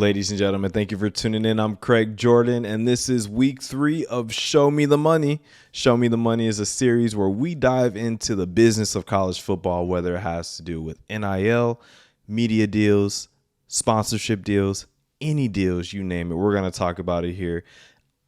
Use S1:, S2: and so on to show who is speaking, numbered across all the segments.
S1: Ladies and gentlemen, thank you for tuning in. I'm Craig Jordan, and this is week 3 of Show Me the Money. Show Me the Money is a series where we dive into the business of college football, whether it has to do with NIL, media deals, sponsorship deals, any deals, you name it. We're going to talk about it here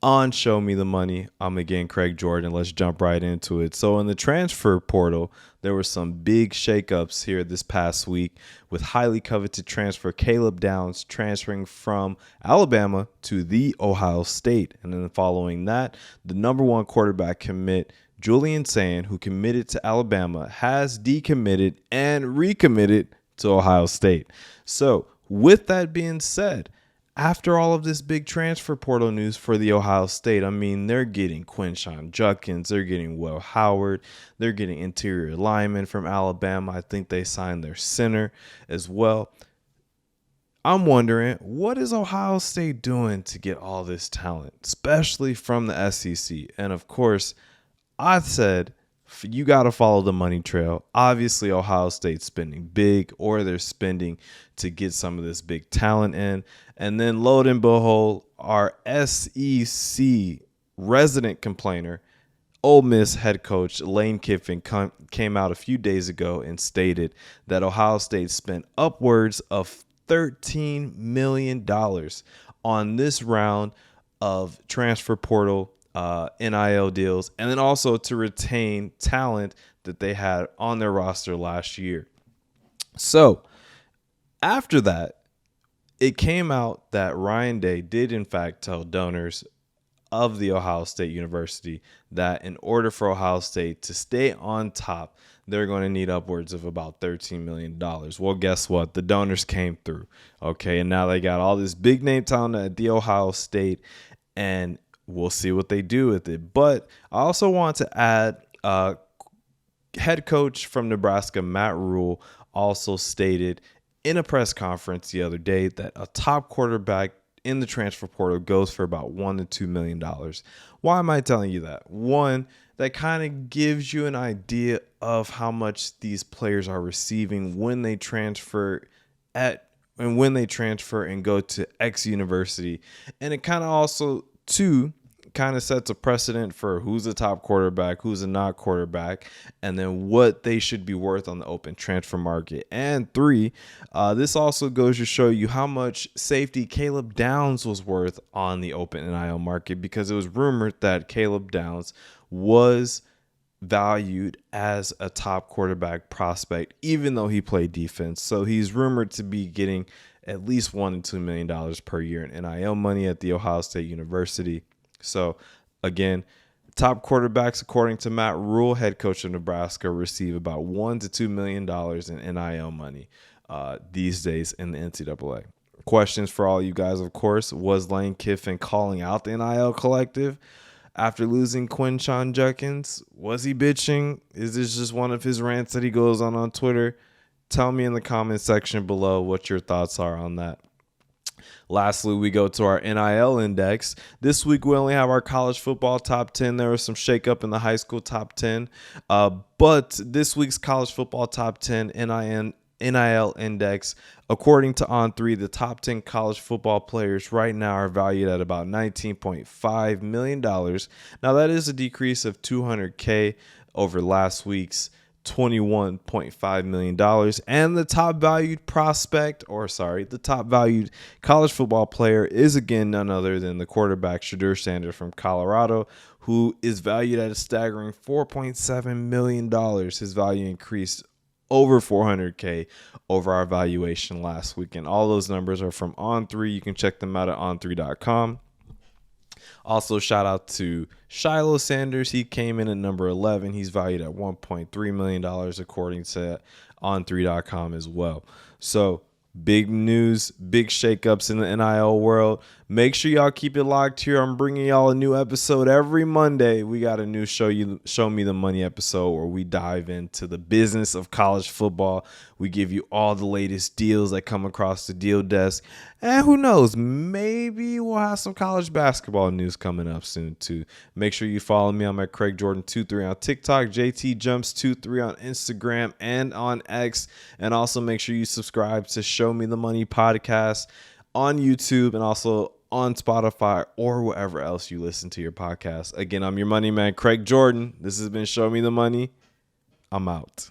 S1: on Show Me the Money. I'm again Craig Jordan. Let's jump right into it. So in the transfer portal, there were some big shakeups here this past week with highly coveted transfer Caleb Downs transferring from Alabama to the Ohio State. And then following that, the number one quarterback commit Julian Sand, who committed to Alabama, has decommitted and recommitted to Ohio State. So with that being said, after all of this big transfer portal news for the Ohio State, I mean, they're getting Quinshon Judkins, they're getting Will Howard, they're getting interior linemen from Alabama. I think they signed their center as well. I'm wondering, what is Ohio State doing to get all this talent, especially from the SEC? And of course, I said, you got to follow the money trail. Obviously, Ohio State's spending big, or they're spending to get some of this big talent in. And then, lo and behold, our SEC resident complainer, Ole Miss head coach Lane Kiffin, came out a few days ago and stated that Ohio State spent upwards of $13 million on this round of transfer portal NIL deals, and then also to retain talent that they had on their roster last year. So after that, it came out that Ryan Day did in fact tell donors of the Ohio State University that in order for Ohio State to stay on top, they're going to need upwards of about $13 million. Well, guess what? The donors came through. Okay, and now they got all this big name talent at the Ohio State, and we'll see what they do with it. But I also want to add, head coach from Nebraska, Matt Rule, also stated in a press conference the other day that a top quarterback in the transfer portal goes for about $1 to $2 million. Why am I telling you that? One, that kind of gives you an idea of how much these players are receiving when they transfer and go to X university. And it kind of also, two, kind of sets a precedent for who's a top quarterback, who's a not quarterback, and then what they should be worth on the open transfer market. And three, this also goes to show you how much safety Caleb Downs was worth on the open NIL market, because it was rumored that Caleb Downs was valued as a top quarterback prospect, even though he played defense. So he's rumored to be getting at least $1 to $2 million per year in NIL money at the Ohio State University. So, again, top quarterbacks, according to Matt Rule, head coach of Nebraska, receive about $1 to $2 million in NIL money these days in the NCAA. Questions for all you guys, of course. Was Lane Kiffin calling out the NIL collective after losing Quinshon Judkins? Was he bitching? Is this just one of his rants that he goes on Twitter? Tell me in the comment section below what your thoughts are on that. Lastly, we go to our NIL index. This week, we only have our college football top 10. There was some shakeup in the high school top 10. But this week's college football top 10 NIL index, according to On3, the top 10 college football players right now are valued at about $19.5 million. Now, that is a decrease of $200K over last week's $21.5 million. And the top valued college football player is again none other than the quarterback Shedeur Sanders from Colorado, who is valued at a staggering $4.7 million. His value increased over $400K over our valuation last week. And all those numbers are from On3. You can check them out at on3.com. Also, shout out to Shiloh Sanders. He came in at number 11. He's valued at $1.3 million, according to on3.com as well. So, big news, big shakeups in the NIL world. Make sure y'all keep it locked here. I'm bringing y'all a new episode every Monday. We got a new Show Me the Money episode where we dive into the business of college football. We give you all the latest deals that come across the deal desk. And who knows, maybe we'll have some college basketball news coming up soon too. Make sure you follow me. I'm at Craig Jordan23 on TikTok, JTJumps23 on Instagram and on X. And also make sure you subscribe to Show Me the Money podcast on YouTube and also on Spotify or wherever else you listen to your podcast. Again, I'm your money man, Craig Jordan. This has been Show Me the Money. I'm out.